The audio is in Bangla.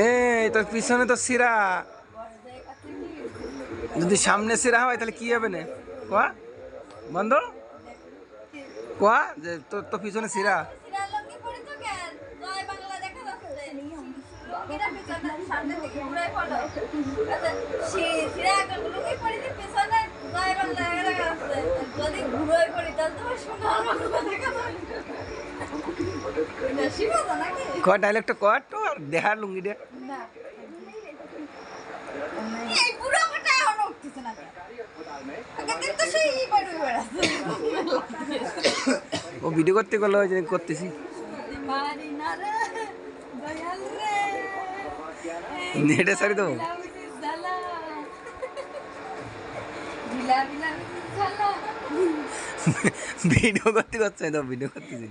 এই তোর পিছনে তো সিরা, যদি সামনে সিরা হয় তাহলে কি হবে না? কোয়া বন্ধ কোয়া যে তোর তো পিছনে সিরা। ক ডাইলেক্টটা কর তো আর দেহার লুঙ্গি দে। ও ভিডিও করতে গেলো ওই জন্য করতেছি। নেটে সারি দেবো। ভিডিও করতে করছে তো ভিডিও করতেছি।